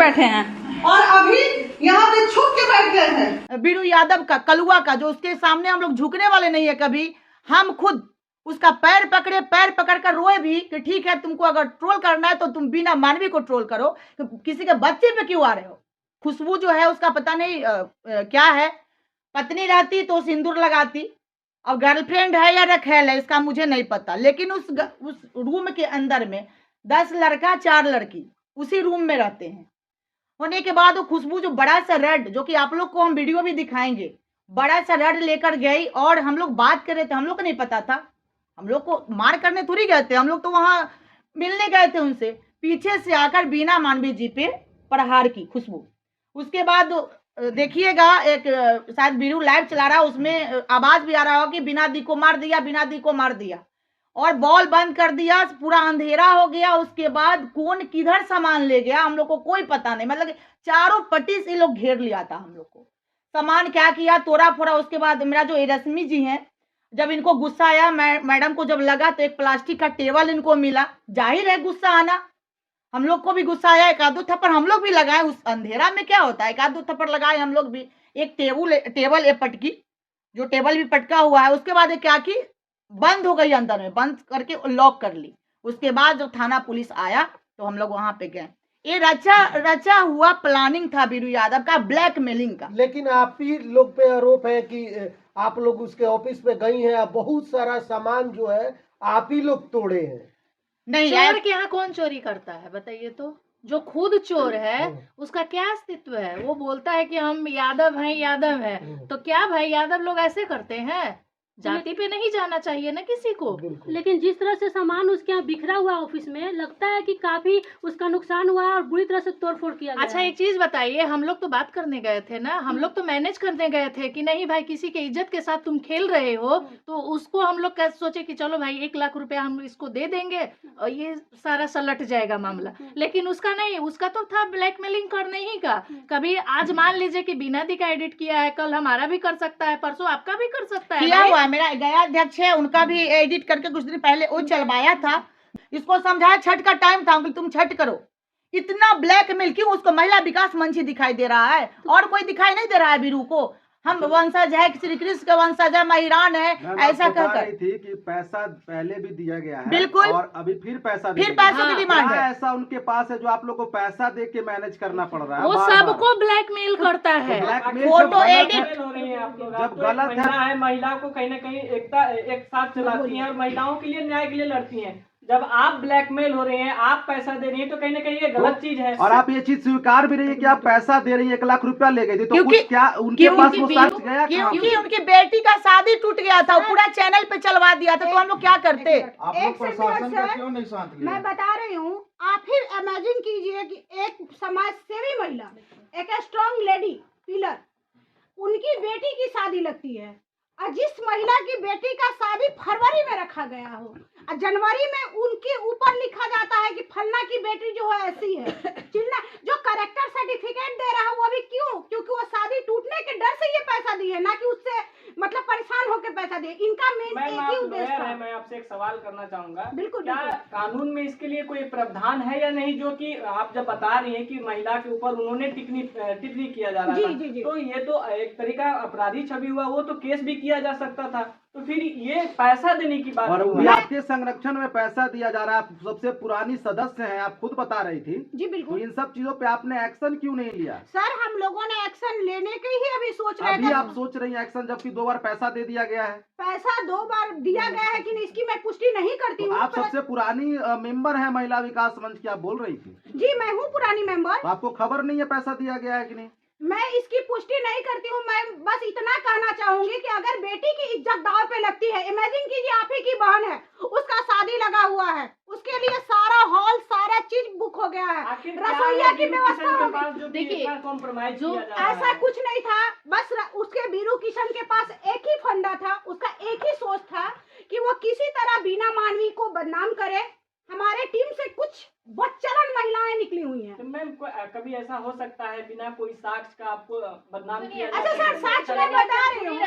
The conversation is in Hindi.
बैठे हैं और अभी यहाँ पे छुप के बैठ गए हैं। बीरू यादव का, कलुआ का, जो उसके सामने हम लोग झुकने वाले नहीं है कभी। हम खुद उसका पैर पकड़ कर रोए भी कि ठीक है, तुमको अगर ट्रोल करना है तो तुम बीना मानवी को ट्रोल करो, तो किसी के बच्चे पे क्यों आ रहे हो। खुशबू जो है उसका पता नहीं क्या है, पत्नी रहती तो सिंदूर लगाती, और गर्लफ्रेंड है या रखेल है इसका मुझे नहीं पता, लेकिन उस रूम के अंदर में 10 लड़का 4 लड़की उसी रूम में रहते हैं। होने के बाद वो खुशबू जो बड़ा सा रड, जो कि आप लोग को हम वीडियो भी दिखाएंगे, बड़ा सा रड लेकर गई और हम लोग बात कर रहे थे। हम लोग को नहीं पता था, हम लोग को मार करने थोड़ी गए थे, हम लोग तो वहां मिलने गए थे उनसे। पीछे से आकर बीना मानवी जी पे प्रहार की खुशबू। उसके बाद देखिएगा, एक शायद वीडियो लाइव चला रहा, उसमें आवाज भी आ रहा हो कि बिना दी को मार दिया, बिना दी को मार दिया, और बॉल बंद कर दिया, पूरा अंधेरा हो गया। उसके बाद कौन किधर सामान ले गया हम लोग को कोई पता नहीं, मतलब चारों पट्टी से लोग घेर लिया था हम लोग को। सामान क्या किया, तोड़ा फोड़ा। उसके बाद मेरा जो रश्मि जी हैं, जब इनको गुस्सा आया, मैडम को जब लगा, तो एक प्लास्टिक का टेबल इनको मिला। जाहिर है गुस्सा आना, हम लोग को भी गुस्सा आया। एक आध दो थप्पड़ हम लोग भी लगाए, उस अंधेरा में क्या होता है, एक आध दो थप्पड़ लगाए हम लोग भी। एक टेबल एक पटकी, जो टेबल भी पटका हुआ है। उसके बाद क्या की, बंद हो गई अंदर में, बंद करके लॉक कर ली। उसके बाद जब थाना पुलिस आया तो हम लोग वहां पे गए। ये रचा हुआ प्लानिंग था बीरू यादव का, ब्लैकमेलिंग का। लेकिन आप ही लोग पे आरोप है कि आप लोग उसके ऑफिस पे गई हैं, बहुत सारा सामान जो है आप ही लोग तोड़े हैं। नहीं, चोर के यहाँ कौन चोरी करता है बताइए तो? जो खुद चोर है उसका क्या अस्तित्व है? वो बोलता है कि हम यादव हैं, यादव हैं, तो क्या भाई यादव लोग ऐसे करते हैं? जाति पे नहीं जाना चाहिए ना किसी को। लेकिन जिस तरह से सामान उसके यहाँ बिखरा हुआ ऑफिस में, लगता है कि काफी उसका नुकसान हुआ है और बुरी तरह से तोड़फोड़ किया गया। अच्छा, एक चीज बताइए, हम लोग तो बात करने गए थे ना, हम लोग तो मैनेज करने गए थे कि नहीं भाई, किसी के इज्जत के साथ तुम खेल रहे हो, तो उसको हम लोग कैसे सोचे कि चलो भाई 1 लाख रुपया हम इसको दे देंगे और ये सारा सलट जाएगा मामला। लेकिन उसका नहीं, उसका तो था ब्लैकमेलिंग करने ही का। कभी आज मान लीजिए कि बिना दी का एडिट किया है, कल हमारा भी कर सकता है, परसों आपका भी कर सकता है। किया हुआ है, मेरा गया अध्यक्ष है, उनका भी एडिट करके कुछ दिन पहले वो चलवाया था। इसको समझाया, छठ का टाइम था, तुम छठ करो। इतना ब्लैकमेल क्यों? उसको महिला विकास मंच ही दिखाई दे रहा है, और कोई दिखाई नहीं दे रहा है बीरू को। हम वंशज है, श्री कृष्ण के वंशज है, महिरान है, ऐसा कहकर थी कि पैसा पहले भी दिया गया है, बिल्कुल, और अभी फिर पैसा की डिमांड है। ऐसा उनके पास है जो आप लोग को पैसा दे के मैनेज करना पड़ रहा है। वो सबको ब्लैकमेल करता है। फोटो एडिट हो रही है आप लोग। जब गलत है, महिला को कहीं ना कहीं एक साथ चलाती हैं और महिलाओं के लिए, न्याय के लिए लड़ती हैं। जब आप ब्लैकमेल हो रहे हैं, आप पैसा दे रही हैं, तो कहीं ना कहीं ये गलत चीज है। और आप ये चीज स्वीकार भी रही है कि आप पैसा दे रही है, 1 लाख रुपया ले गई थी, तो कुछ क्या उनके पास वो सच गया? क्योंकि उनकी बेटी का शादी टूट गया था, पूरा चैनल पे चलवा दिया था, तो हम लोग क्या करते? आप लोग प्रशासन का क्यों नहीं साथ लिया? मैं बता रही हूँ, आप ही इमेजिन कीजिए कि एक समाज सेवी महिला, एक स्ट्रॉन्ग लेडी पिलर, उनकी बेटी की शादी लगती है, और जिस महिला की बेटी का शादी फरवरी में रखा गया हो और जनवरी में उनके ऊपर लिखा जाता है कि फलना की बेटी जो है ऐसी है, चिल्ला जो करेक्टर सर्टिफिकेट दे रहा है वो भी क्यों? क्योंकि वो शादी टूटने के डर से ये पैसा दिए, ना कि उससे मतलब परेशान होकर पैसा दिए। इनका मेन एक ही उद्देश्य है। मैं आपसे एक सवाल करना चाहूंगा, बिल्कुल, क्या कानून में इसके लिए कोई प्रावधान है या नहीं? जो कि आप जब बता रही हैं कि महिला के ऊपर उन्होंने टिप्पणी किया जा रहा था, तो ये तो एक तरीका अपराधी छवि हुआ, वो तो केस भी किया जा सकता था, तो फिर ये पैसा देने की बात। और आपके संरक्षण में पैसा दिया जा रहा है, आप सबसे पुरानी सदस्य हैं, आप खुद बता रही थी। जी बिल्कुल। तो इन सब चीजों पे आपने एक्शन क्यों नहीं लिया? सर, हम लोगों ने एक्शन लेने के ही अभी सोच रहे थे। अभी आप सोच रही हैं एक्शन, जबकि 2 बार पैसा दे दिया गया है। पैसा 2 बार दिया गया है कि नहीं, इसकी मैं पुष्टि नहीं करती हूँ। आप सबसे पुरानी मेंबर हैं महिला विकास मंच की, आप बोल रही थी। जी, मैं हूँ पुरानी मेंबर। तो आपको खबर नहीं है पैसा दिया गया है कि नहीं? मैं इसकी पुष्टि नहीं करती हूँ। मैं बस इतना कहना चाहूंगी कि अगर बेटी की इज्जत दांव पे लगती है, इमेजिन कीजिए आप ही की बहन है, उसका शादी लगा हुआ है, उसके लिए सारा हॉल सारा चीज बुक हो गया है, रसोईया की व्यवस्था हो गई। देखिए, कॉम्प्रोमाइज जो ऐसा कुछ नहीं था, बस उसके बीरू किशन के पास एक ही फंडा था, उसका एक ही सोच था कि वो किसी तरह बीना मानवी को बदनाम करे। हमारे टीम से कुछ बदचलन महिलाएं निकली हुई हैं। तो मैम, कभी ऐसा हो सकता है बिना कोई साक्ष्य का आपको बदनाम किया अच्छा सर, साक्ष्य मैं बता रही हूँ।